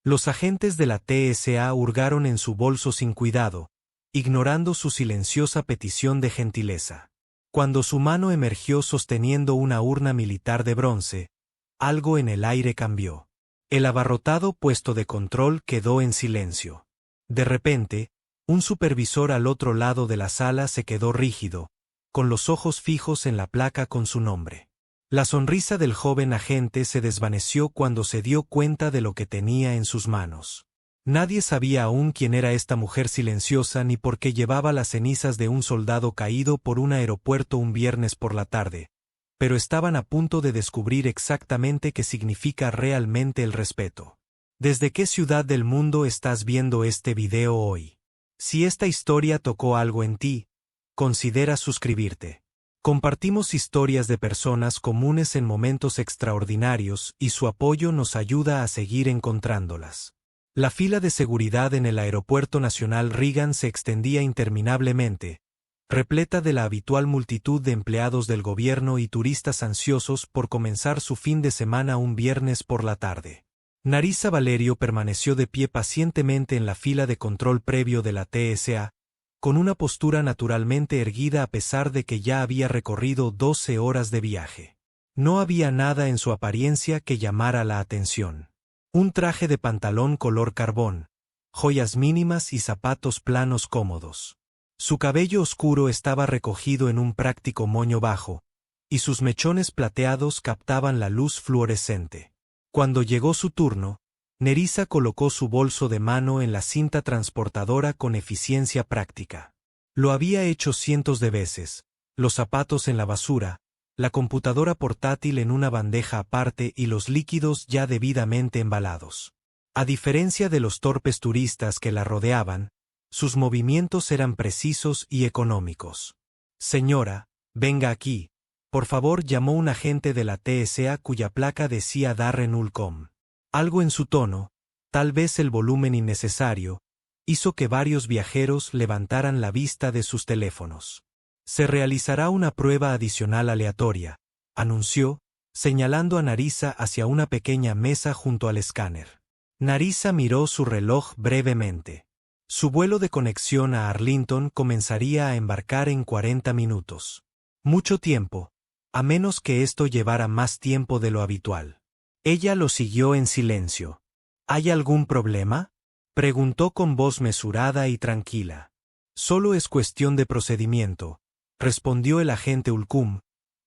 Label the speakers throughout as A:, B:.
A: Los agentes de la TSA hurgaron en su bolso sin cuidado, ignorando su silenciosa petición de gentileza. Cuando su mano emergió sosteniendo una urna militar de bronce, algo en el aire cambió. El abarrotado puesto de control quedó en silencio. De repente, un supervisor al otro lado de la sala se quedó rígido, con los ojos fijos en la placa con su nombre. La sonrisa del joven agente se desvaneció cuando se dio cuenta de lo que tenía en sus manos. Nadie sabía aún quién era esta mujer silenciosa ni por qué llevaba las cenizas de un soldado caído por un aeropuerto un viernes por la tarde, pero estaban a punto de descubrir exactamente qué significa realmente el respeto. ¿Desde qué ciudad del mundo estás viendo este video hoy? Si esta historia tocó algo en ti, considera suscribirte. Compartimos historias de personas comunes en momentos extraordinarios y su apoyo nos ayuda a seguir encontrándolas. La fila de seguridad en el Aeropuerto Nacional Reagan se extendía interminablemente, repleta de la habitual multitud de empleados del gobierno y turistas ansiosos por comenzar su fin de semana un viernes por la tarde. Narisa Valerio permaneció de pie pacientemente en la fila de control previo de la TSA, con una postura naturalmente erguida a pesar de que ya había recorrido 12 horas de viaje. No había nada en su apariencia que llamara la atención. Un traje de pantalón color carbón, joyas mínimas y zapatos planos cómodos. Su cabello oscuro estaba recogido en un práctico moño bajo, y sus mechones plateados captaban la luz fluorescente. Cuando llegó su turno, Nerissa colocó su bolso de mano en la cinta transportadora con eficiencia práctica. Lo había hecho cientos de veces, los zapatos en la basura, la computadora portátil en una bandeja aparte y los líquidos ya debidamente embalados. A diferencia de los torpes turistas que la rodeaban, sus movimientos eran precisos y económicos. «Señora, venga aquí», por favor, llamó un agente de la TSA cuya placa decía Darren Ulcom. Algo en su tono, tal vez el volumen innecesario, hizo que varios viajeros levantaran la vista de sus teléfonos. «Se realizará una prueba adicional aleatoria», anunció, señalando a Narissa hacia una pequeña mesa junto al escáner. Narissa miró su reloj brevemente. Su vuelo de conexión a Arlington comenzaría a embarcar en 40 minutos. Mucho tiempo, a menos que esto llevara más tiempo de lo habitual. Ella lo siguió en silencio. «¿Hay algún problema?», preguntó con voz mesurada y tranquila. «Solo es cuestión de procedimiento», respondió el agente Ulcum,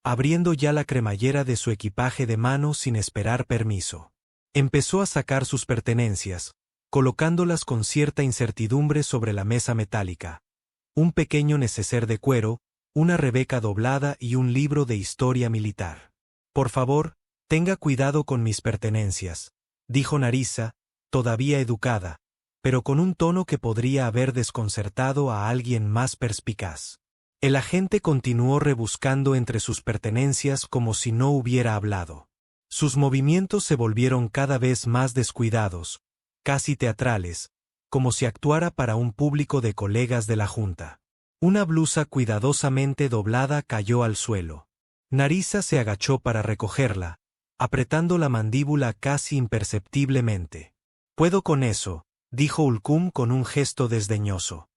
A: abriendo ya la cremallera de su equipaje de mano sin esperar permiso. Empezó a sacar sus pertenencias, colocándolas con cierta incertidumbre sobre la mesa metálica. Un pequeño neceser de cuero, una rebeca doblada y un libro de historia militar. «Por favor, tenga cuidado con mis pertenencias», dijo Narissa, todavía educada, pero con un tono que podría haber desconcertado a alguien más perspicaz. El agente continuó rebuscando entre sus pertenencias como si no hubiera hablado. Sus movimientos se volvieron cada vez más descuidados, casi teatrales, como si actuara para un público de colegas de la junta. Una blusa cuidadosamente doblada cayó al suelo. Narissa se agachó para recogerla, apretando la mandíbula casi imperceptiblemente. «Puedo con eso», dijo Ulcum con un gesto desdeñoso.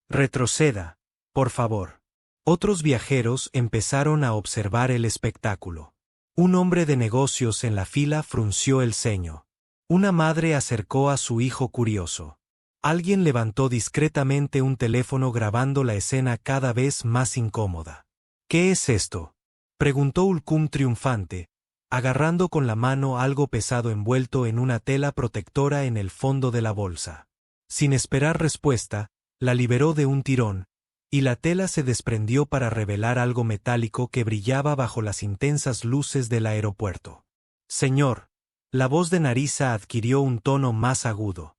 A: «Retroceda, por favor». Otros viajeros empezaron a observar el espectáculo. Un hombre de negocios en la fila frunció el ceño. Una madre acercó a su hijo curioso. Alguien levantó discretamente un teléfono grabando la escena cada vez más incómoda. «¿Qué es esto?», preguntó Ulcum triunfante, agarrando con la mano algo pesado envuelto en una tela protectora en el fondo de la bolsa. Sin esperar respuesta, la liberó de un tirón, y la tela se desprendió para revelar algo metálico que brillaba bajo las intensas luces del aeropuerto. «Señor», la voz de Narissa adquirió un tono más agudo.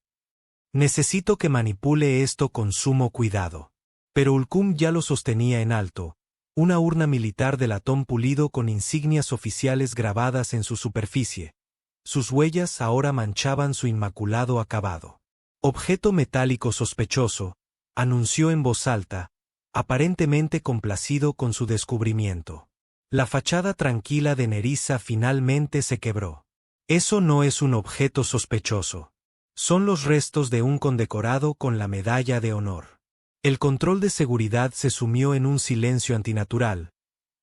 A: «Necesito que manipule esto con sumo cuidado». Pero Ulcum ya lo sostenía en alto, una urna militar de latón pulido con insignias oficiales grabadas en su superficie. Sus huellas ahora manchaban su inmaculado acabado. «Objeto metálico sospechoso», anunció en voz alta, aparentemente complacido con su descubrimiento. La fachada tranquila de Nerissa finalmente se quebró. «Eso no es un objeto sospechoso», Son los restos de un condecorado con la medalla de honor. El control de seguridad se sumió en un silencio antinatural,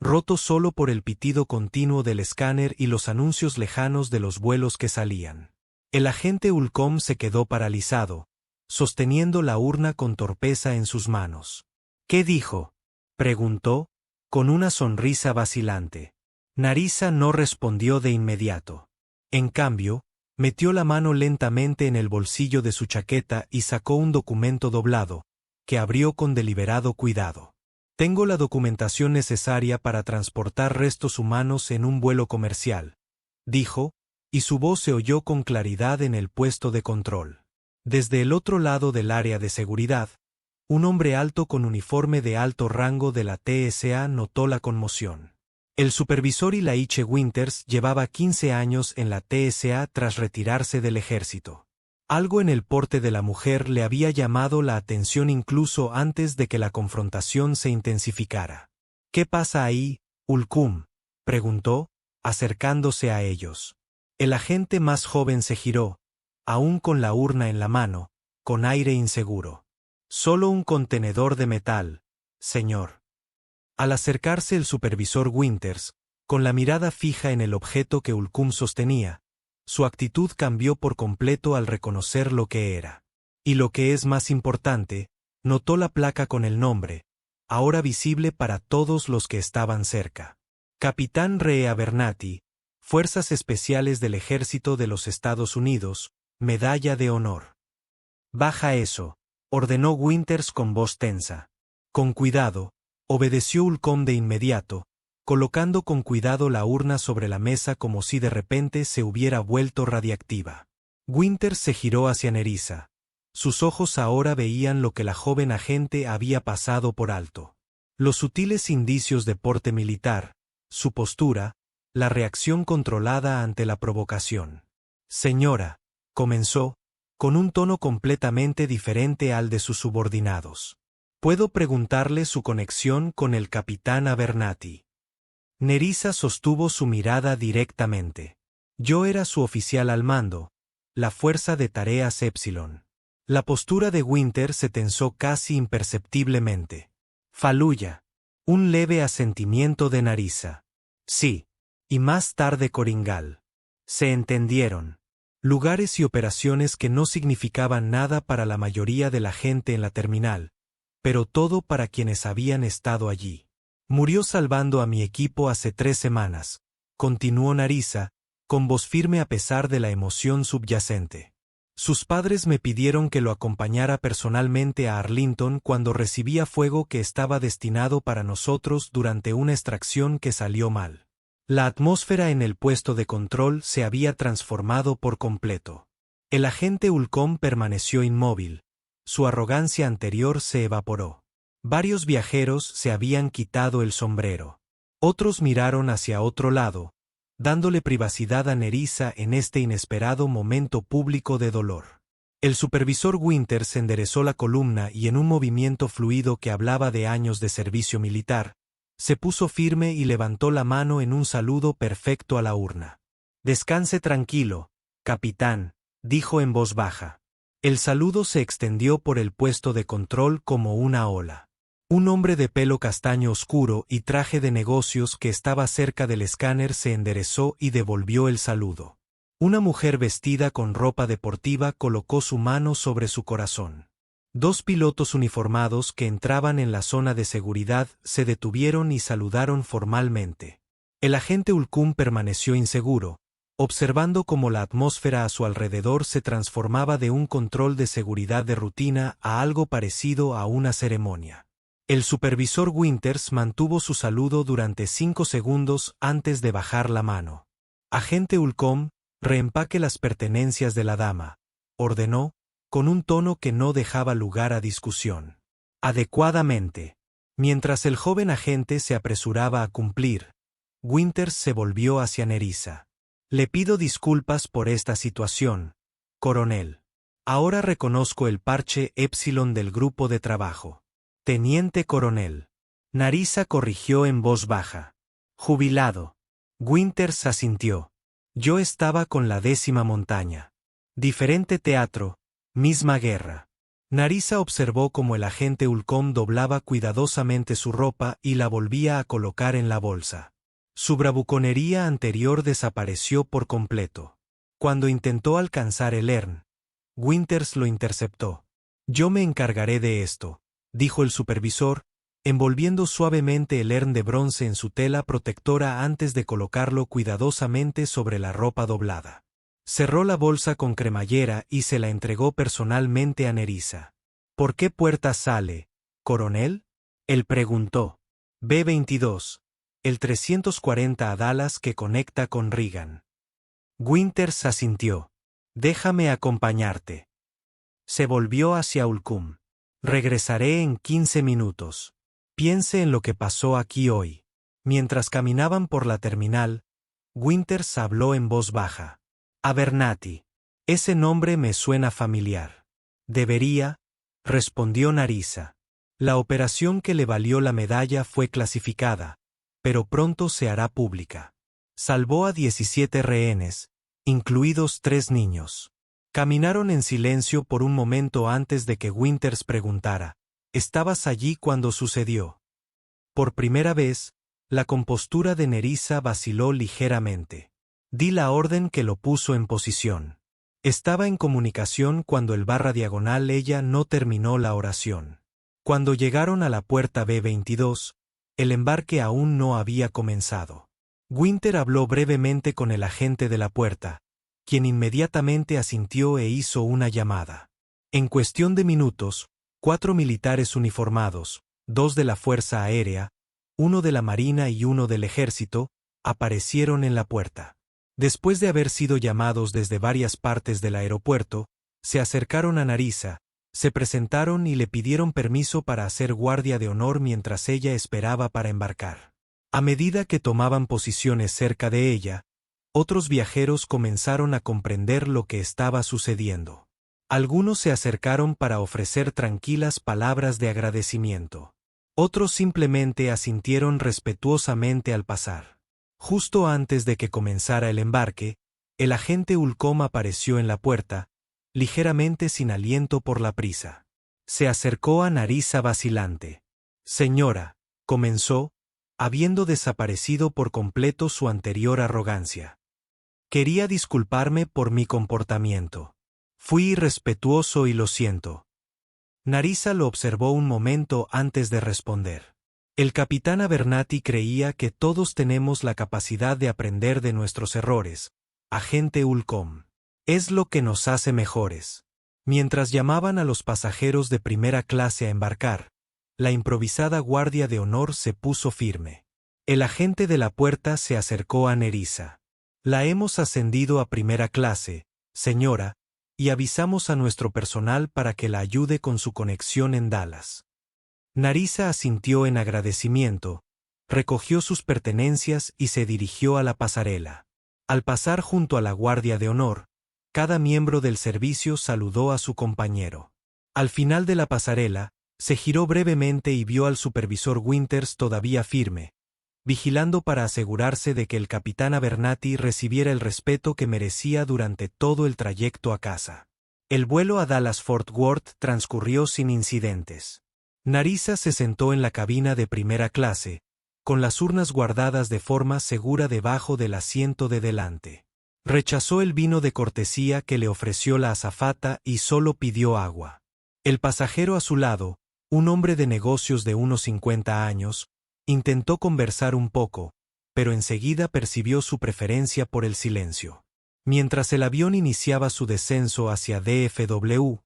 A: roto solo por el pitido continuo del escáner y los anuncios lejanos de los vuelos que salían. El agente Ulcom se quedó paralizado, sosteniendo la urna con torpeza en sus manos. ¿Qué dijo?, preguntó, con una sonrisa vacilante. Nerissa no respondió de inmediato. En cambio, metió la mano lentamente en el bolsillo de su chaqueta y sacó un documento doblado, que abrió con deliberado cuidado. Tengo la documentación necesaria para transportar restos humanos en un vuelo comercial, dijo, y su voz se oyó con claridad en el puesto de control. Desde el otro lado del área de seguridad, un hombre alto con uniforme de alto rango de la TSA notó la conmoción. El supervisor Ilaiche Winters llevaba 15 años en la TSA tras retirarse del ejército. Algo en el porte de la mujer le había llamado la atención incluso antes de que la confrontación se intensificara. ¿Qué pasa ahí, Ulcum?, preguntó, acercándose a ellos. El agente más joven se giró, aún con la urna en la mano, con aire inseguro. Solo un contenedor de metal, señor. Al acercarse el supervisor Winters, con la mirada fija en el objeto que Ulcum sostenía, su actitud cambió por completo al reconocer lo que era. Y lo que es más importante, notó la placa con el nombre, ahora visible para todos los que estaban cerca. Capitán Rea Abernathy, Fuerzas Especiales del Ejército de los Estados Unidos, Medalla de Honor. Baja eso, ordenó Winters con voz tensa. Con cuidado, obedeció Ulcom de inmediato, colocando con cuidado la urna sobre la mesa como si de repente se hubiera vuelto radiactiva. Winters se giró hacia Nerissa. Sus ojos ahora veían lo que la joven agente había pasado por alto. Los sutiles indicios de porte militar, su postura, la reacción controlada ante la provocación. Señora, comenzó, con un tono completamente diferente al de sus subordinados. ¿Puedo preguntarle su conexión con el capitán Abernathy? Nerissa sostuvo su mirada directamente. Yo era su oficial al mando, la Fuerza de Tareas Epsilon. La postura de Winters se tensó casi imperceptiblemente. Fallujah. Un leve asentimiento de Nerissa. Sí. Y más tarde Koringal. Se entendieron. Lugares y operaciones que no significaban nada para la mayoría de la gente en la terminal, pero todo para quienes habían estado allí. Murió salvando a mi equipo hace 3 semanas, continuó Nerissa, con voz firme a pesar de la emoción subyacente. Sus padres me pidieron que lo acompañara personalmente a Arlington cuando recibía fuego que estaba destinado para nosotros durante una extracción que salió mal. La atmósfera en el puesto de control se había transformado por completo. El agente Ulcom permaneció inmóvil. Su arrogancia anterior se evaporó. Varios viajeros se habían quitado el sombrero. Otros miraron hacia otro lado, dándole privacidad a Nerissa en este inesperado momento público de dolor. El supervisor Winters enderezó la columna y en un movimiento fluido que hablaba de años de servicio militar, se puso firme y levantó la mano en un saludo perfecto a la urna. Descanse tranquilo, capitán, dijo en voz baja. El saludo se extendió por el puesto de control como una ola. Un hombre de pelo castaño oscuro y traje de negocios que estaba cerca del escáner se enderezó y devolvió el saludo. Una mujer vestida con ropa deportiva colocó su mano sobre su corazón. 2 pilotos uniformados que entraban en la zona de seguridad se detuvieron y saludaron formalmente. El agente Ulcum permaneció inseguro, observando cómo la atmósfera a su alrededor se transformaba de un control de seguridad de rutina a algo parecido a una ceremonia. El supervisor Winters mantuvo su saludo durante 5 segundos antes de bajar la mano. Agente Ulcom, reempaque las pertenencias de la dama, ordenó, con un tono que no dejaba lugar a discusión. Adecuadamente. Mientras el joven agente se apresuraba a cumplir, Winters se volvió hacia Nerissa. Le pido disculpas por esta situación, coronel. Ahora reconozco el parche Epsilon del grupo de trabajo. Teniente coronel. Nerissa corrigió en voz baja. Jubilado. Winters asintió. Yo estaba con la 10ª montaña. Diferente teatro, misma guerra. Narisa observó cómo el agente Ulcom doblaba cuidadosamente su ropa y la volvía a colocar en la bolsa. Su bravuconería anterior desapareció por completo. Cuando intentó alcanzar el Ern, Winters lo interceptó. «Yo me encargaré de esto», dijo el supervisor, envolviendo suavemente el Ern de bronce en su tela protectora antes de colocarlo cuidadosamente sobre la ropa doblada. Cerró la bolsa con cremallera y se la entregó personalmente a Nerissa. «¿Por qué puerta sale, coronel?», él preguntó. «B-22, el 340 a Dallas que conecta con Reagan». Winters asintió. «Déjame acompañarte». Se volvió hacia Ulcum. «Regresaré en 15 minutos. Piense en lo que pasó aquí hoy». Mientras caminaban por la terminal, Winters habló en voz baja. «Abernathy. Ese nombre me suena familiar». «Debería», respondió Nerissa. «La operación que le valió la medalla fue clasificada, pero pronto se hará pública. Salvó a 17 rehenes, incluidos 3 niños». Caminaron en silencio por un momento antes de que Winters preguntara: «¿Estabas allí cuando sucedió?». Por primera vez, la compostura de Nerissa vaciló ligeramente. «Di la orden que lo puso en posición». Estaba en comunicación cuando el /diagonal ella no terminó la oración. Cuando llegaron a la puerta B-22, el embarque aún no había comenzado. Winter habló brevemente con el agente de la puerta, quien inmediatamente asintió e hizo una llamada. En cuestión de minutos, 4 militares uniformados, 2 de la Fuerza Aérea, 1 de la Marina y 1 del Ejército, aparecieron en la puerta. Después de haber sido llamados desde varias partes del aeropuerto, se acercaron a Nerissa, se presentaron y le pidieron permiso para hacer guardia de honor mientras ella esperaba para embarcar. A medida que tomaban posiciones cerca de ella, otros viajeros comenzaron a comprender lo que estaba sucediendo. Algunos se acercaron para ofrecer tranquilas palabras de agradecimiento. Otros simplemente asintieron respetuosamente al pasar. Justo antes de que comenzara el embarque, el agente Ulcom apareció en la puerta, ligeramente sin aliento por la prisa. Se acercó a Nerissa vacilante. «Señora», comenzó, habiendo desaparecido por completo su anterior arrogancia. «Quería disculparme por mi comportamiento. Fui irrespetuoso y lo siento». Nerissa lo observó un momento antes de responder. El capitán Abernathy creía que todos tenemos la capacidad de aprender de nuestros errores, agente Ulcom. Es lo que nos hace mejores. Mientras llamaban a los pasajeros de primera clase a embarcar, la improvisada guardia de honor se puso firme. El agente de la puerta se acercó a Nerissa. «La hemos ascendido a primera clase, señora, y avisamos a nuestro personal para que la ayude con su conexión en Dallas». Nerissa asintió en agradecimiento, recogió sus pertenencias y se dirigió a la pasarela. Al pasar junto a la guardia de honor, cada miembro del servicio saludó a su compañero. Al final de la pasarela, se giró brevemente y vio al supervisor Winters todavía firme, vigilando para asegurarse de que el capitán Abernathy recibiera el respeto que merecía durante todo el trayecto a casa. El vuelo a Dallas-Fort Worth transcurrió sin incidentes. Nerissa se sentó en la cabina de primera clase, con las urnas guardadas de forma segura debajo del asiento de delante. Rechazó el vino de cortesía que le ofreció la azafata y solo pidió agua. El pasajero a su lado, un hombre de negocios de unos 50 años, intentó conversar un poco, pero enseguida percibió su preferencia por el silencio. Mientras el avión iniciaba su descenso hacia DFW,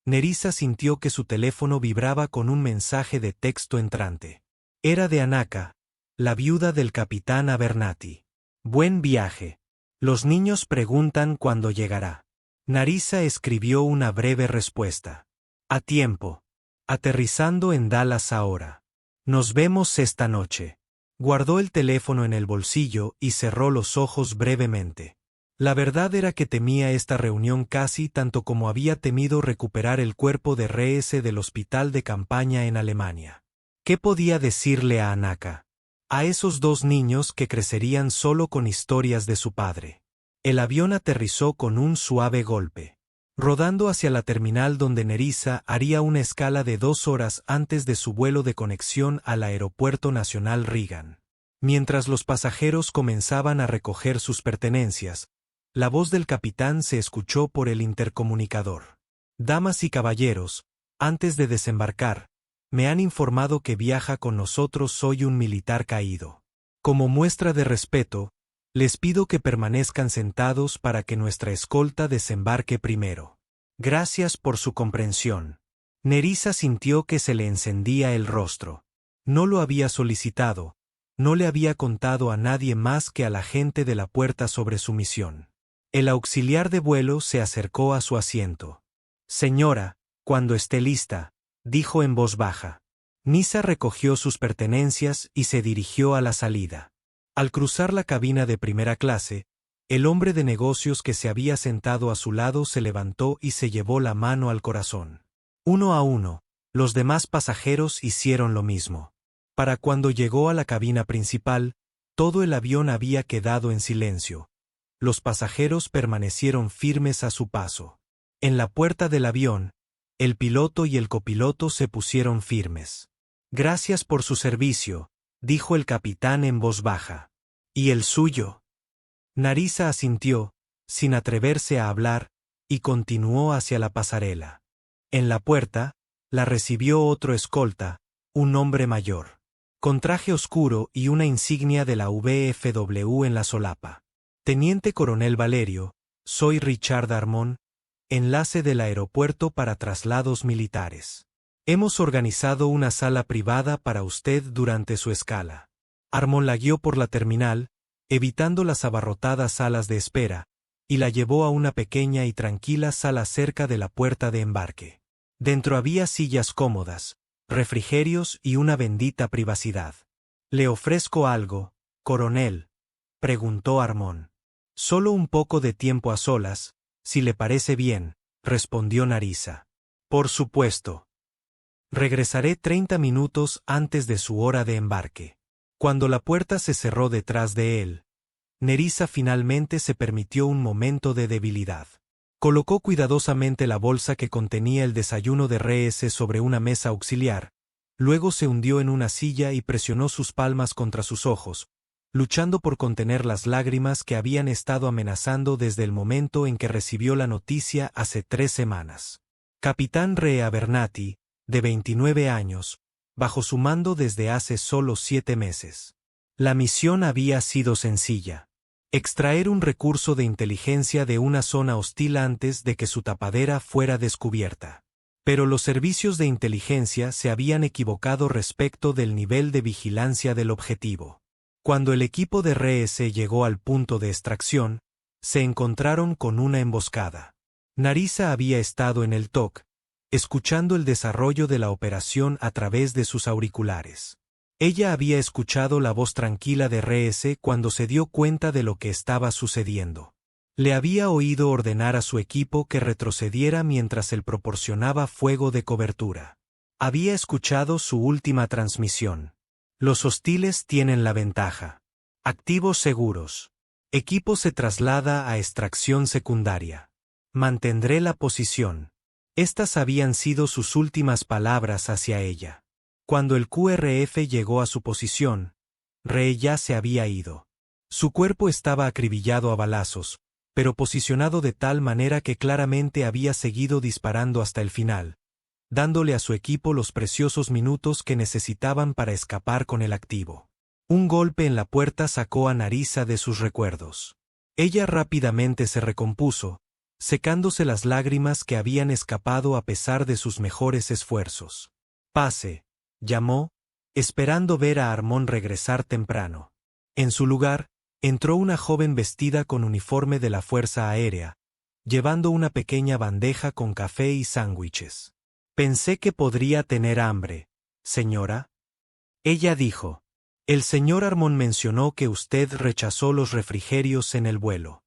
A: Nerissa sintió que su teléfono vibraba con un mensaje de texto entrante. Era de Anaka, la viuda del capitán Abernathy. «Buen viaje. Los niños preguntan cuándo llegará». Nerissa escribió una breve respuesta. «A tiempo. Aterrizando en Dallas ahora. Nos vemos esta noche». Guardó el teléfono en el bolsillo y cerró los ojos brevemente. La verdad era que temía esta reunión casi tanto como había temido recuperar el cuerpo de RS del hospital de campaña en Alemania. ¿Qué podía decirle a Anaka? A esos 2 niños que crecerían solo con historias de su padre. El avión aterrizó con un suave golpe, rodando hacia la terminal donde Nerissa haría una escala de 2 horas antes de su vuelo de conexión al Aeropuerto Nacional Reagan. Mientras los pasajeros comenzaban a recoger sus pertenencias, la voz del capitán se escuchó por el intercomunicador. Damas y caballeros, antes de desembarcar, me han informado que viaja con nosotros hoy un militar caído. Como muestra de respeto, les pido que permanezcan sentados para que nuestra escolta desembarque primero. Gracias por su comprensión. Nerissa sintió que se le encendía el rostro. No lo había solicitado, no le había contado a nadie más que a la gente de la puerta sobre su misión. El auxiliar de vuelo se acercó a su asiento. Señora, cuando esté lista, dijo en voz baja. Nisa recogió sus pertenencias y se dirigió a la salida. Al cruzar la cabina de primera clase, el hombre de negocios que se había sentado a su lado se levantó y se llevó la mano al corazón. Uno a uno, los demás pasajeros hicieron lo mismo. Para cuando llegó a la cabina principal, todo el avión había quedado en silencio. Los pasajeros permanecieron firmes a su paso. En la puerta del avión, el piloto y el copiloto se pusieron firmes. Gracias por su servicio, dijo el capitán en voz baja. ¿Y el suyo? Nerissa asintió, sin atreverse a hablar, y continuó hacia la pasarela. En la puerta, la recibió otro escolta, un hombre mayor, con traje oscuro y una insignia de la VFW en la solapa. Teniente Coronel Valerio, soy Richard Armon, enlace del aeropuerto para traslados militares. Hemos organizado una sala privada para usted durante su escala. Armon la guió por la terminal, evitando las abarrotadas salas de espera, y la llevó a una pequeña y tranquila sala cerca de la puerta de embarque. Dentro había sillas cómodas, refrigerios y una bendita privacidad. ¿Le ofrezco algo, coronel?, preguntó Armon. Solo un poco de tiempo a solas, si le parece bien, respondió Nerissa. Por supuesto. Regresaré 30 minutos antes de su hora de embarque. Cuando la puerta se cerró detrás de él, Nerissa finalmente se permitió un momento de debilidad. Colocó cuidadosamente la bolsa que contenía el desayuno de res sobre una mesa auxiliar, luego se hundió en una silla y presionó sus palmas contra sus ojos, luchando por contener las lágrimas que habían estado amenazando desde el momento en que recibió la noticia hace 3 semanas. Capitán Re Abernathy, de 29 años, bajo su mando desde hace solo 7 meses. La misión había sido sencilla: extraer un recurso de inteligencia de una zona hostil antes de que su tapadera fuera descubierta. Pero los servicios de inteligencia se habían equivocado respecto del nivel de vigilancia del objetivo. Cuando el equipo de RS llegó al punto de extracción, se encontraron con una emboscada. Nerissa había estado en el TOC, escuchando el desarrollo de la operación a través de sus auriculares. Ella había escuchado la voz tranquila de RS cuando se dio cuenta de lo que estaba sucediendo. Le había oído ordenar a su equipo que retrocediera mientras él proporcionaba fuego de cobertura. Había escuchado su última transmisión. Los hostiles tienen la ventaja. Activos seguros. Equipo se traslada a extracción secundaria. Mantendré la posición. Estas habían sido sus últimas palabras hacia ella. Cuando el QRF llegó a su posición, Re ya se había ido. Su cuerpo estaba acribillado a balazos, pero posicionado de tal manera que claramente había seguido disparando hasta el final, dándole a su equipo los preciosos minutos que necesitaban para escapar con el activo. Un golpe en la puerta sacó a Nerissa de sus recuerdos. Ella rápidamente se recompuso, secándose las lágrimas que habían escapado a pesar de sus mejores esfuerzos. «Pase», llamó, esperando ver a Armon regresar temprano. En su lugar, entró una joven vestida con uniforme de la Fuerza Aérea, llevando una pequeña bandeja con café y sándwiches. «Pensé que podría tener hambre, señora», ella dijo. «El señor Armon mencionó que usted rechazó los refrigerios en el vuelo».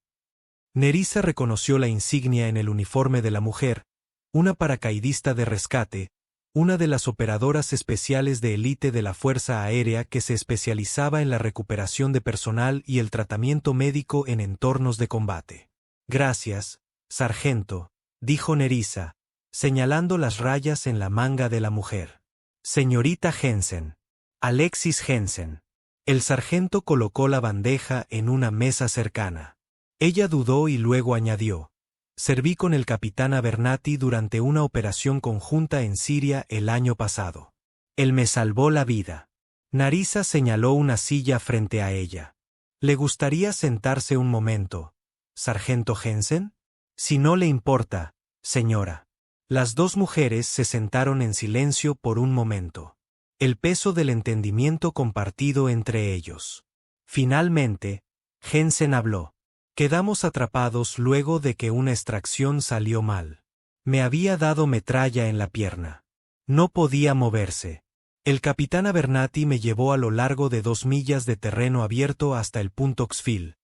A: Nerissa reconoció la insignia en el uniforme de la mujer, una paracaidista de rescate, una de las operadoras especiales de élite de la Fuerza Aérea que se especializaba en la recuperación de personal y el tratamiento médico en entornos de combate. Gracias, sargento, dijo Nerissa, señalando las rayas en la manga de la mujer. Señorita Jensen. Alexis Jensen. El sargento colocó la bandeja en una mesa cercana. Ella dudó y luego añadió: serví con el capitán Abernathy durante una operación conjunta en Siria el año pasado. Él me salvó la vida. Nerissa señaló una silla frente a ella. ¿Le gustaría sentarse un momento, sargento Jensen? Si no le importa, señora. Las dos mujeres se sentaron en silencio por un momento. El peso del entendimiento compartido entre ellos. Finalmente, Jensen habló. Quedamos atrapados luego de que una extracción salió mal. Me había dado metralla en la pierna. No podía moverse. El capitán Abernathy me llevó a lo largo de 2 millas de terreno abierto hasta el punto Oxfield,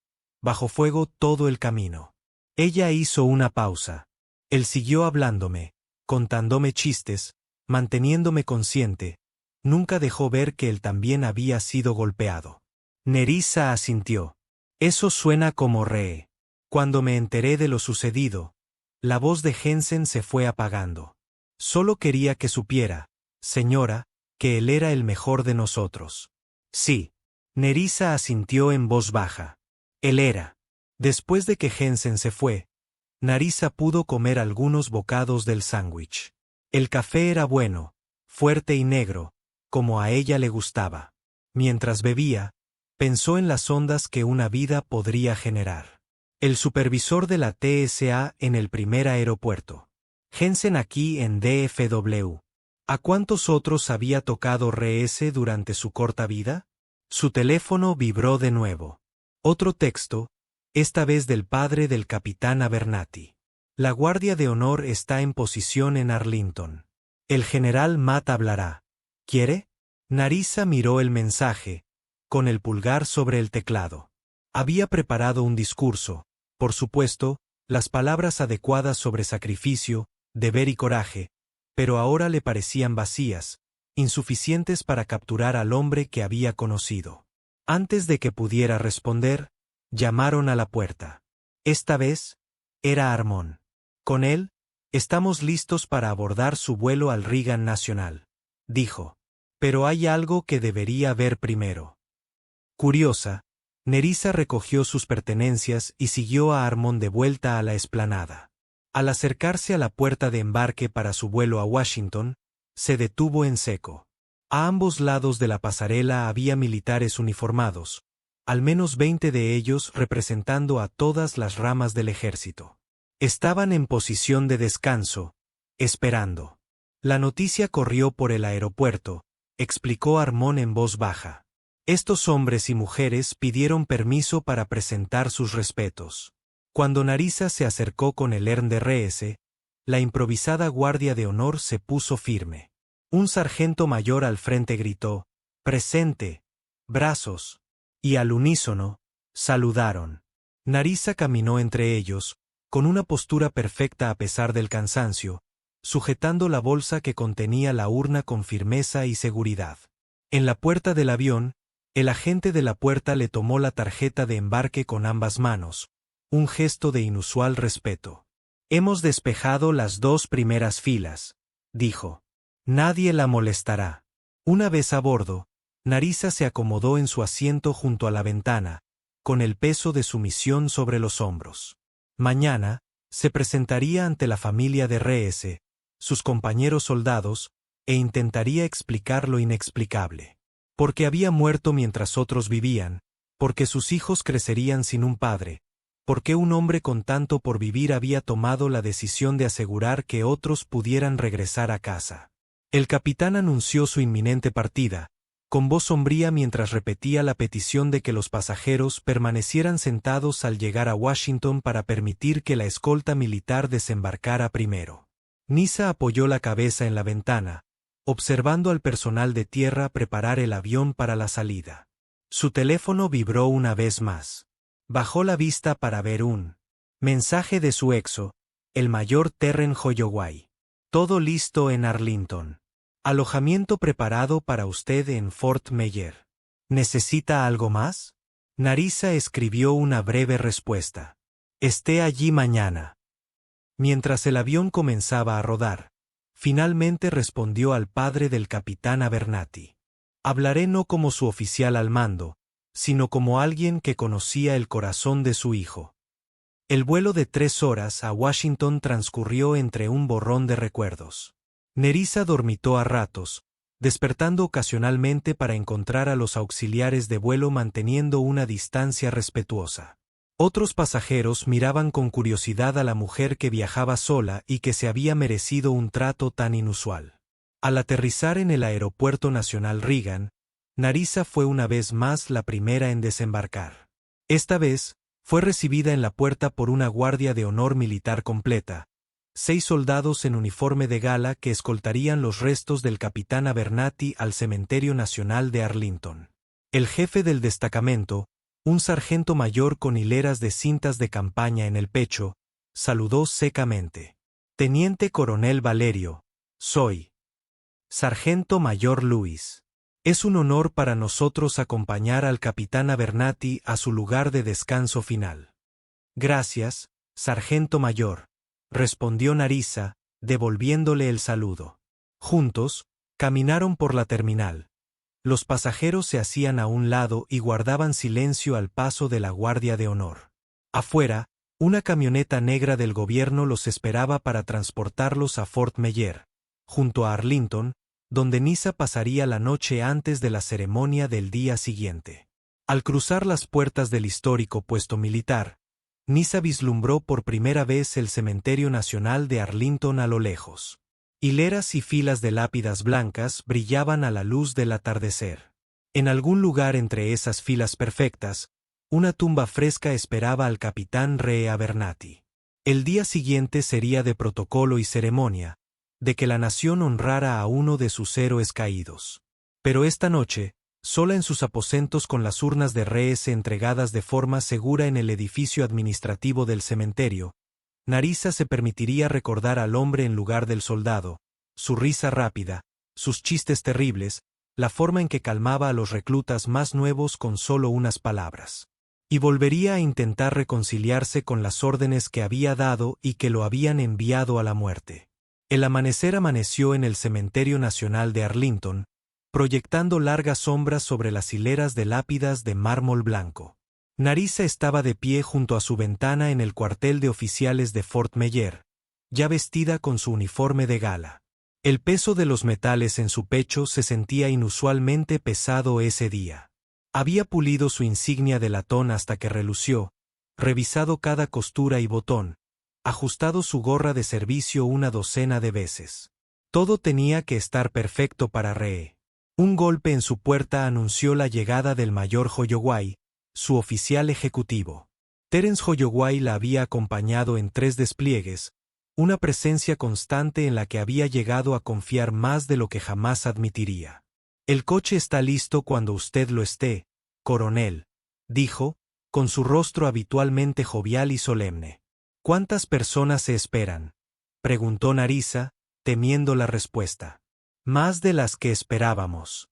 A: bajo fuego todo el camino. Ella hizo una pausa. Él siguió hablándome, contándome chistes, manteniéndome consciente. Nunca dejó ver que él también había sido golpeado. Nerissa asintió. Eso suena como Ree. Cuando me enteré de lo sucedido, la voz de Jensen se fue apagando. Solo quería que supiera, señora, que él era el mejor de nosotros. Sí. Nerissa asintió en voz baja. Él era. Después de que Jensen se fue, Nerissa pudo comer algunos bocados del sándwich. El café era bueno, fuerte y negro, como a ella le gustaba. Mientras bebía, pensó en las ondas que una vida podría generar. El supervisor de la TSA en el primer aeropuerto. Jensen aquí en DFW. ¿A cuántos otros había tocado RS durante su corta vida? Su teléfono vibró de nuevo. Otro texto, esta vez del padre del capitán Abernathy. La Guardia de Honor está en posición en Arlington. El general Matt hablará. ¿Quiere? Nerissa miró el mensaje, con el pulgar sobre el teclado. Había preparado un discurso, por supuesto, las palabras adecuadas sobre sacrificio, deber y coraje, pero ahora le parecían vacías, insuficientes para capturar al hombre que había conocido. Antes de que pudiera responder, llamaron a la puerta. Esta vez, era Armon. Con él, estamos listos para abordar su vuelo al Reagan Nacional, dijo. Pero hay algo que debería ver primero. Curiosa, Nerissa recogió sus pertenencias y siguió a Armon de vuelta a la explanada. Al acercarse a la puerta de embarque para su vuelo a Washington, se detuvo en seco. A ambos lados de la pasarela había militares uniformados, al menos 20 de ellos representando a todas las ramas del ejército. Estaban en posición de descanso, esperando. La noticia corrió por el aeropuerto, explicó Armon en voz baja. Estos hombres y mujeres pidieron permiso para presentar sus respetos. Cuando Nerissa se acercó con el ERN-DRS, la improvisada Guardia de Honor se puso firme. Un sargento mayor al frente gritó, «Presente, brazos», y al unísono, saludaron. Nerissa caminó entre ellos, con una postura perfecta a pesar del cansancio, sujetando la bolsa que contenía la urna con firmeza y seguridad. En la puerta del avión, el agente de la puerta le tomó la tarjeta de embarque con ambas manos, un gesto de inusual respeto. «Hemos despejado las 2 primeras filas», dijo. «Nadie la molestará». Una vez a bordo, Nerissa se acomodó en su asiento junto a la ventana, con el peso de su misión sobre los hombros. Mañana, se presentaría ante la familia de RS, sus compañeros soldados, e intentaría explicar lo inexplicable. Porque había muerto mientras otros vivían, porque sus hijos crecerían sin un padre, porque un hombre con tanto por vivir había tomado la decisión de asegurar que otros pudieran regresar a casa. El capitán anunció su inminente partida, con voz sombría mientras repetía la petición de que los pasajeros permanecieran sentados al llegar a Washington para permitir que la escolta militar desembarcara primero. Nerissa apoyó la cabeza en la ventana, observando al personal de tierra preparar el avión para la salida. Su teléfono vibró una vez más. Bajó la vista para ver un mensaje de su exo, el mayor Terren Holloway. Todo listo en Arlington. Alojamiento preparado para usted en Fort Meyer. ¿Necesita algo más? Nerissa escribió una breve respuesta. Esté allí mañana. Mientras el avión comenzaba a rodar, finalmente respondió al padre del capitán Abernathy. Hablaré no como su oficial al mando, sino como alguien que conocía el corazón de su hijo. El vuelo de 3 horas a Washington transcurrió entre un borrón de recuerdos. Nerissa dormitó a ratos, despertando ocasionalmente para encontrar a los auxiliares de vuelo manteniendo una distancia respetuosa. Otros pasajeros miraban con curiosidad a la mujer que viajaba sola y que se había merecido un trato tan inusual. Al aterrizar en el Aeropuerto Nacional Reagan, Nerissa fue una vez más la primera en desembarcar. Esta vez, fue recibida en la puerta por una guardia de honor militar completa, 6 soldados en uniforme de gala que escoltarían los restos del capitán Abernathy al Cementerio Nacional de Arlington. El jefe del destacamento, un sargento mayor con hileras de cintas de campaña en el pecho, saludó secamente. Teniente Coronel Valerio, soy. Sargento Mayor Luis. Es un honor para nosotros acompañar al capitán Abernathy a su lugar de descanso final. Gracias, Sargento Mayor, respondió Nerissa, devolviéndole el saludo. Juntos, caminaron por la terminal. Los pasajeros se hacían a un lado y guardaban silencio al paso de la guardia de honor. Afuera, una camioneta negra del gobierno los esperaba para transportarlos a Fort Meyer, junto a Arlington, donde Nerissa pasaría la noche antes de la ceremonia del día siguiente. Al cruzar las puertas del histórico puesto militar, Nerissa vislumbró por primera vez el Cementerio Nacional de Arlington a lo lejos. Hileras y filas de lápidas blancas brillaban a la luz del atardecer. En algún lugar entre esas filas perfectas, una tumba fresca esperaba al capitán Rhea Abernathy. El día siguiente sería de protocolo y ceremonia, de que la nación honrara a uno de sus héroes caídos. Pero esta noche, sola en sus aposentos con las urnas de rehes entregadas de forma segura en el edificio administrativo del cementerio, Nerissa se permitiría recordar al hombre en lugar del soldado, su risa rápida, sus chistes terribles, la forma en que calmaba a los reclutas más nuevos con solo unas palabras. Y volvería a intentar reconciliarse con las órdenes que había dado y que lo habían enviado a la muerte. El amanecer amaneció en el Cementerio Nacional de Arlington, proyectando largas sombras sobre las hileras de lápidas de mármol blanco. Nerissa estaba de pie junto a su ventana en el cuartel de oficiales de Fort Meyer, ya vestida con su uniforme de gala. El peso de los metales en su pecho se sentía inusualmente pesado ese día. Había pulido su insignia de latón hasta que relució, revisado cada costura y botón, ajustado su gorra de servicio una docena de veces. Todo tenía que estar perfecto para Rhea. Un golpe en su puerta anunció la llegada del mayor Holloway, su oficial ejecutivo. Terence Holloway la había acompañado en 3 despliegues, una presencia constante en la que había llegado a confiar más de lo que jamás admitiría. El coche está listo cuando usted lo esté, coronel, dijo, con su rostro habitualmente jovial y solemne. ¿Cuántas personas se esperan?, preguntó Nerissa, temiendo la respuesta. Más de las que esperábamos.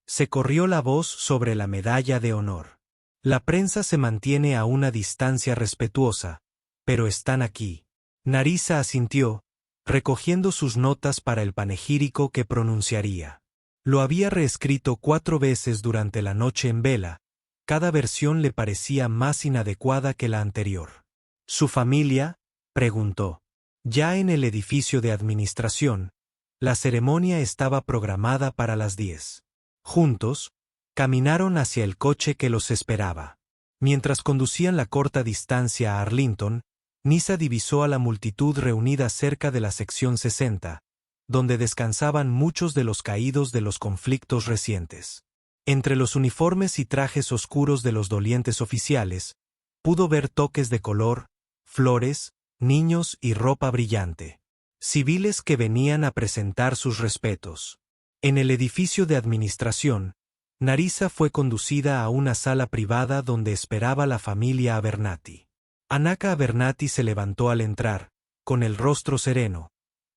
A: Se corrió la voz sobre la medalla de honor. La prensa se mantiene a una distancia respetuosa, pero están aquí. Nerissa asintió, recogiendo sus notas para el panegírico que pronunciaría. Lo había reescrito 4 veces durante la noche en vela, cada versión le parecía más inadecuada que la anterior. ¿Su familia?, preguntó. Ya en el edificio de administración, la ceremonia estaba programada para las 10. Juntos, caminaron hacia el coche que los esperaba. Mientras conducían la corta distancia a Arlington, Nerissa divisó a la multitud reunida cerca de la sección 60, donde descansaban muchos de los caídos de los conflictos recientes. Entre los uniformes y trajes oscuros de los dolientes oficiales, pudo ver toques de color, flores, niños y ropa brillante. Civiles que venían a presentar sus respetos. En el edificio de administración, Nerissa fue conducida a una sala privada donde esperaba la familia Abernathy. Anaka Abernathy se levantó al entrar, con el rostro sereno,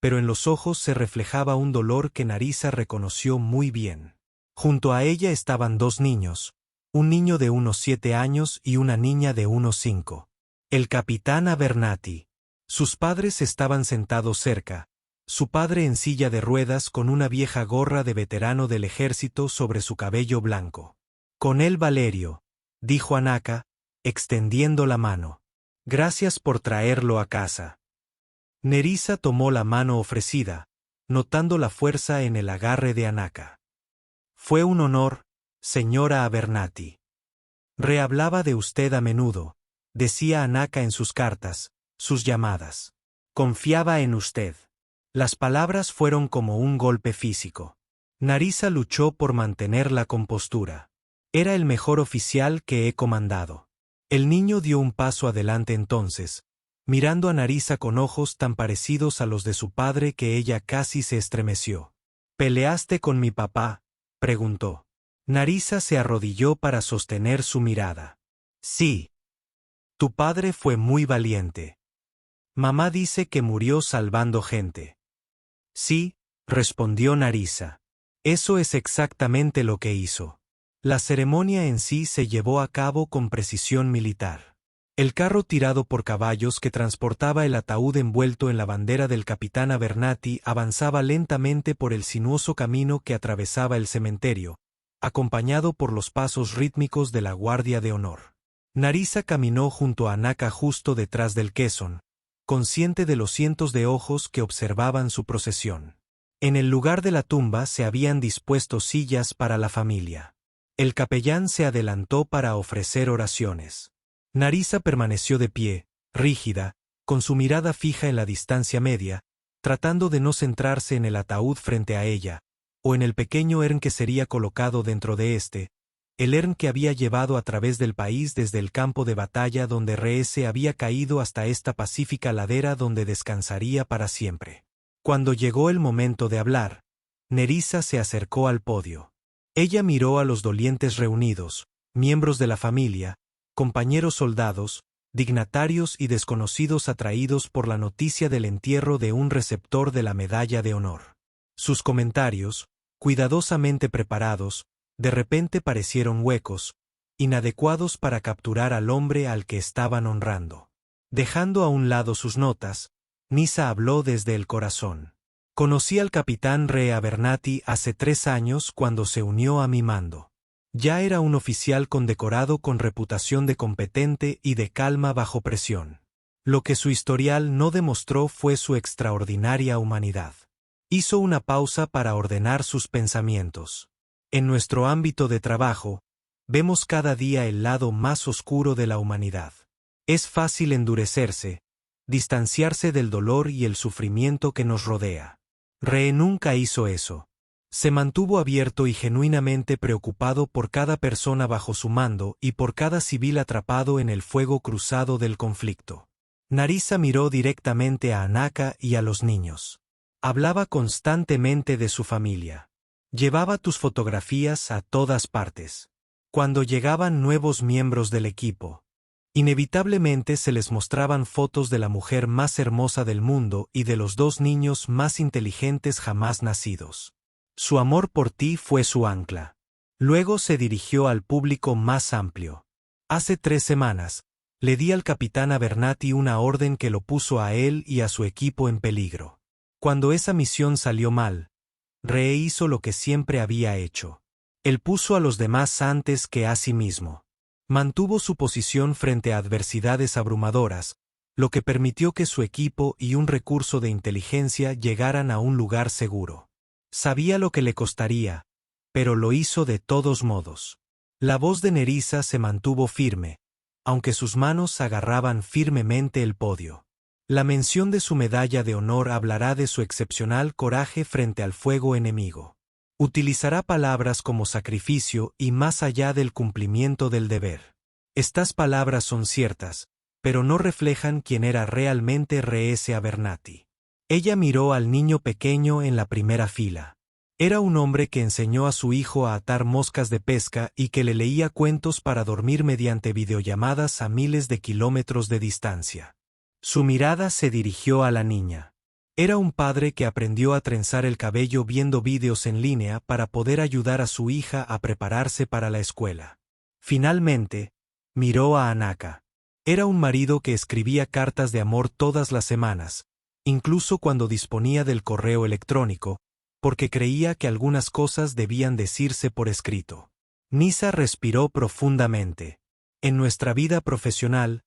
A: pero en los ojos se reflejaba un dolor que Nerissa reconoció muy bien. Junto a ella estaban dos niños, un niño de unos 7 años y una niña de unos 5. El capitán Abernathy. Sus padres estaban sentados cerca, su padre en silla de ruedas con una vieja gorra de veterano del ejército sobre su cabello blanco. Con él Valerio, dijo Anaka, extendiendo la mano. Gracias por traerlo a casa. Nerissa tomó la mano ofrecida, notando la fuerza en el agarre de Anaka. Fue un honor, señora Abernathy. Rehablaba de usted a menudo, decía Anaka en sus cartas, sus llamadas. Confiaba en usted. Las palabras fueron como un golpe físico. Nerissa luchó por mantener la compostura. Era el mejor oficial que he comandado. El niño dio un paso adelante entonces, mirando a Nerissa con ojos tan parecidos a los de su padre que ella casi se estremeció. ¿Peleaste con mi papá?, preguntó. Nerissa se arrodilló para sostener su mirada. Sí. Tu padre fue muy valiente. Mamá dice que murió salvando gente. Sí, respondió Nerissa. Eso es exactamente lo que hizo. La ceremonia en sí se llevó a cabo con precisión militar. El carro tirado por caballos que transportaba el ataúd envuelto en la bandera del capitán Abernathy avanzaba lentamente por el sinuoso camino que atravesaba el cementerio, acompañado por los pasos rítmicos de la Guardia de Honor. Nerissa caminó junto a Anaka justo detrás del caisson, consciente de los cientos de ojos que observaban su procesión. En el lugar de la tumba se habían dispuesto sillas para la familia. El capellán se adelantó para ofrecer oraciones. Nerissa permaneció de pie, rígida, con su mirada fija en la distancia media, tratando de no centrarse en el ataúd frente a ella, o en el pequeño urn que sería colocado dentro de este, el urn que había llevado a través del país desde el campo de batalla donde Reese había caído hasta esta pacífica ladera donde descansaría para siempre. Cuando llegó el momento de hablar, Nerissa se acercó al podio. Ella miró a los dolientes reunidos, miembros de la familia, compañeros soldados, dignatarios y desconocidos atraídos por la noticia del entierro de un receptor de la Medalla de Honor. Sus comentarios, cuidadosamente preparados, de repente parecieron huecos, inadecuados para capturar al hombre al que estaban honrando. Dejando a un lado sus notas, Nerissa habló desde el corazón. Conocí al capitán Re Abernathy hace 3 años cuando se unió a mi mando. Ya era un oficial condecorado con reputación de competente y de calma bajo presión. Lo que su historial no demostró fue su extraordinaria humanidad. Hizo una pausa para ordenar sus pensamientos. En nuestro ámbito de trabajo, vemos cada día el lado más oscuro de la humanidad. Es fácil endurecerse, distanciarse del dolor y el sufrimiento que nos rodea. Re nunca hizo eso. Se mantuvo abierto y genuinamente preocupado por cada persona bajo su mando y por cada civil atrapado en el fuego cruzado del conflicto. Nerissa miró directamente a Anaka y a los niños. Hablaba constantemente de su familia. Llevaba tus fotografías a todas partes. Cuando llegaban nuevos miembros del equipo, inevitablemente se les mostraban fotos de la mujer más hermosa del mundo y de los 2 niños más inteligentes jamás nacidos. Su amor por ti fue su ancla. Luego se dirigió al público más amplio. Hace 3 semanas, le di al capitán Abernathy una orden que lo puso a él y a su equipo en peligro. Cuando esa misión salió mal, Re hizo lo que siempre había hecho. Él puso a los demás antes que a sí mismo. Mantuvo su posición frente a adversidades abrumadoras, lo que permitió que su equipo y un recurso de inteligencia llegaran a un lugar seguro. Sabía lo que le costaría, pero lo hizo de todos modos. La voz de Nerissa se mantuvo firme, aunque sus manos agarraban firmemente el podio. La mención de su medalla de honor hablará de su excepcional coraje frente al fuego enemigo. Utilizará palabras como sacrificio y más allá del cumplimiento del deber. Estas palabras son ciertas, pero no reflejan quién era realmente Reese Abernathy. Ella miró al niño pequeño en la primera fila. Era un hombre que enseñó a su hijo a atar moscas de pesca y que le leía cuentos para dormir mediante videollamadas a miles de kilómetros de distancia. Su mirada se dirigió a la niña. Era un padre que aprendió a trenzar el cabello viendo vídeos en línea para poder ayudar a su hija a prepararse para la escuela. Finalmente, miró a Anaka. Era un marido que escribía cartas de amor todas las semanas, incluso cuando disponía del correo electrónico, porque creía que algunas cosas debían decirse por escrito. Nisa respiró profundamente. En nuestra vida profesional,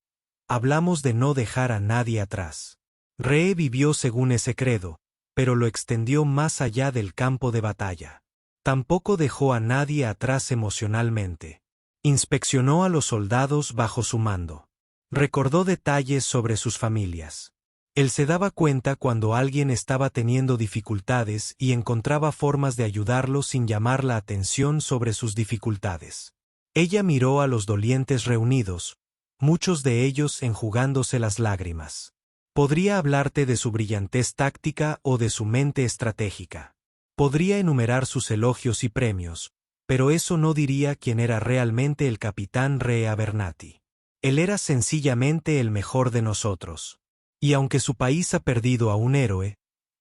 A: hablamos de no dejar a nadie atrás. Ree vivió según ese credo, pero lo extendió más allá del campo de batalla. Tampoco dejó a nadie atrás emocionalmente. Inspeccionó a los soldados bajo su mando. Recordó detalles sobre sus familias. Él se daba cuenta cuando alguien estaba teniendo dificultades y encontraba formas de ayudarlo sin llamar la atención sobre sus dificultades. Ella miró a los dolientes reunidos, muchos de ellos enjugándose las lágrimas. Podría hablarte de su brillantez táctica o de su mente estratégica. Podría enumerar sus elogios y premios, pero eso no diría quién era realmente el capitán Ree Abernathy. Él era sencillamente el mejor de nosotros. Y aunque su país ha perdido a un héroe,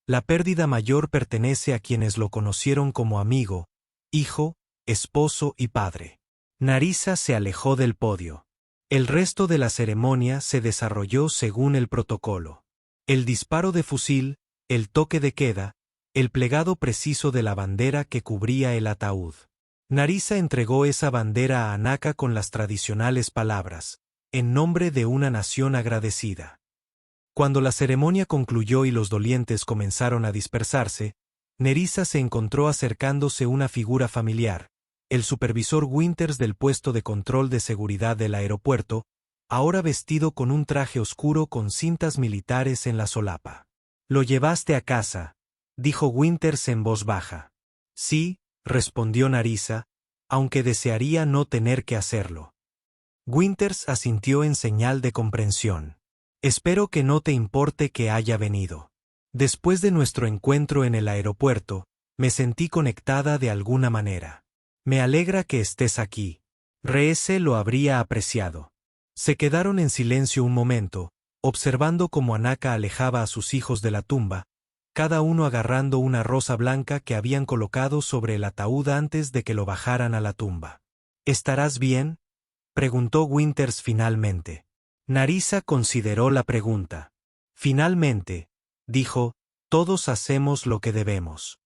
A: la pérdida mayor pertenece a quienes lo conocieron como amigo, hijo, esposo y padre. Narisa se alejó del podio. El resto de la ceremonia se desarrolló según el protocolo. El disparo de fusil, el toque de queda, el plegado preciso de la bandera que cubría el ataúd. Narisa entregó esa bandera a Anaka con las tradicionales palabras, en nombre de una nación agradecida. Cuando la ceremonia concluyó y los dolientes comenzaron a dispersarse, Nerissa se encontró acercándose una figura familiar, el supervisor Winters del puesto de control de seguridad del aeropuerto, ahora vestido con un traje oscuro con cintas militares en la solapa. «Lo llevaste a casa», dijo Winters en voz baja. «Sí», respondió Narissa, aunque desearía no tener que hacerlo. Winters asintió en señal de comprensión. «Espero que no te importe que haya venido. Después de nuestro encuentro en el aeropuerto, me sentí conectada de alguna manera. Me alegra que estés aquí». Ree lo habría apreciado. Se quedaron en silencio un momento, observando cómo Anaka alejaba a sus hijos de la tumba, cada uno agarrando una rosa blanca que habían colocado sobre el ataúd antes de que lo bajaran a la tumba. «¿Estarás bien?», preguntó Winters finalmente. Narissa consideró la pregunta. «Finalmente», dijo, «todos hacemos lo que debemos».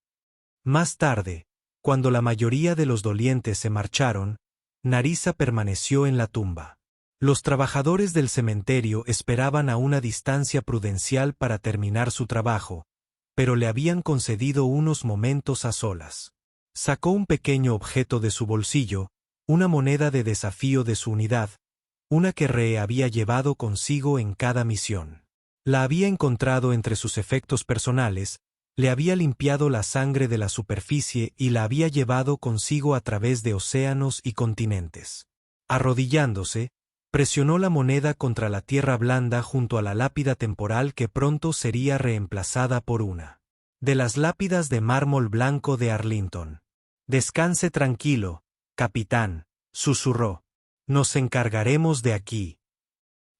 A: Más tarde, cuando la mayoría de los dolientes se marcharon, Narissa permaneció en la tumba. Los trabajadores del cementerio esperaban a una distancia prudencial para terminar su trabajo, pero le habían concedido unos momentos a solas. Sacó un pequeño objeto de su bolsillo, una moneda de desafío de su unidad, una que Ree había llevado consigo en cada misión. La había encontrado entre sus efectos personales, le había limpiado la sangre de la superficie y la había llevado consigo a través de océanos y continentes. Arrodillándose, presionó la moneda contra la tierra blanda junto a la lápida temporal que pronto sería reemplazada por una de las lápidas de mármol blanco de Arlington. «Descanse tranquilo, capitán», susurró. «Nos encargaremos de aquí».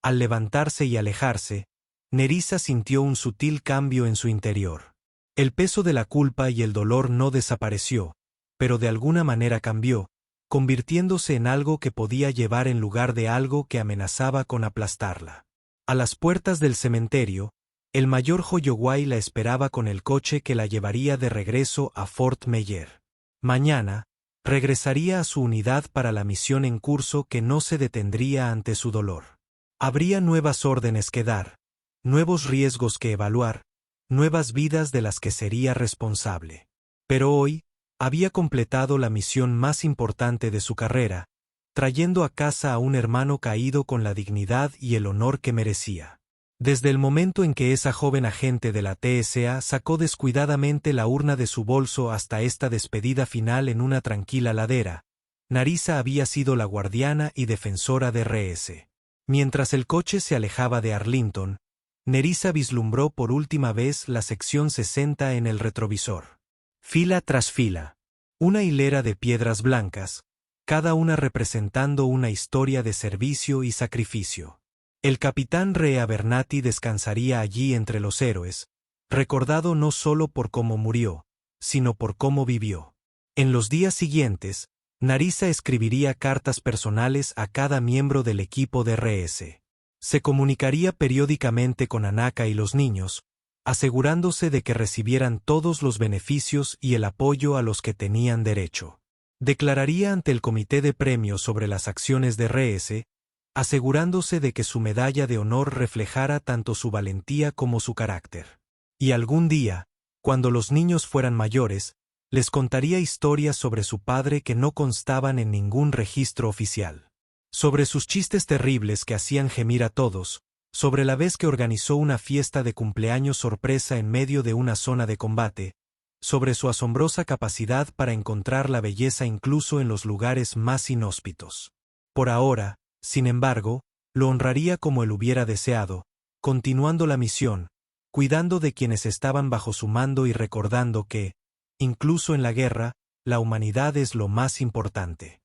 A: Al levantarse y alejarse, Nerissa sintió un sutil cambio en su interior. El peso de la culpa y el dolor no desapareció, pero de alguna manera cambió, convirtiéndose en algo que podía llevar en lugar de algo que amenazaba con aplastarla. A las puertas del cementerio, el mayor Holloway la esperaba con el coche que la llevaría de regreso a Fort Meyer. Mañana, regresaría a su unidad para la misión en curso que no se detendría ante su dolor. Habría nuevas órdenes que dar, nuevos riesgos que evaluar, nuevas vidas de las que sería responsable. Pero hoy, había completado la misión más importante de su carrera, trayendo a casa a un hermano caído con la dignidad y el honor que merecía. Desde el momento en que esa joven agente de la TSA sacó descuidadamente la urna de su bolso hasta esta despedida final en una tranquila ladera, Narissa había sido la guardiana y defensora de RS. Mientras el coche se alejaba de Arlington, Nerissa vislumbró por última vez la sección 60 en el retrovisor. Fila tras fila. Una hilera de piedras blancas, cada una representando una historia de servicio y sacrificio. El capitán Ree Abernathy descansaría allí entre los héroes, recordado no solo por cómo murió, sino por cómo vivió. En los días siguientes, Narissa escribiría cartas personales a cada miembro del equipo de RS. Se comunicaría periódicamente con Anaka y los niños, asegurándose de que recibieran todos los beneficios y el apoyo a los que tenían derecho. Declararía ante el comité de premios sobre las acciones de RS, asegurándose de que su medalla de honor reflejara tanto su valentía como su carácter. Y algún día, cuando los niños fueran mayores, les contaría historias sobre su padre que no constaban en ningún registro oficial. Sobre sus chistes terribles que hacían gemir a todos, sobre la vez que organizó una fiesta de cumpleaños sorpresa en medio de una zona de combate, sobre su asombrosa capacidad para encontrar la belleza incluso en los lugares más inhóspitos. Por ahora, sin embargo, lo honraría como él hubiera deseado, continuando la misión, cuidando de quienes estaban bajo su mando y recordando que, incluso en la guerra, la humanidad es lo más importante.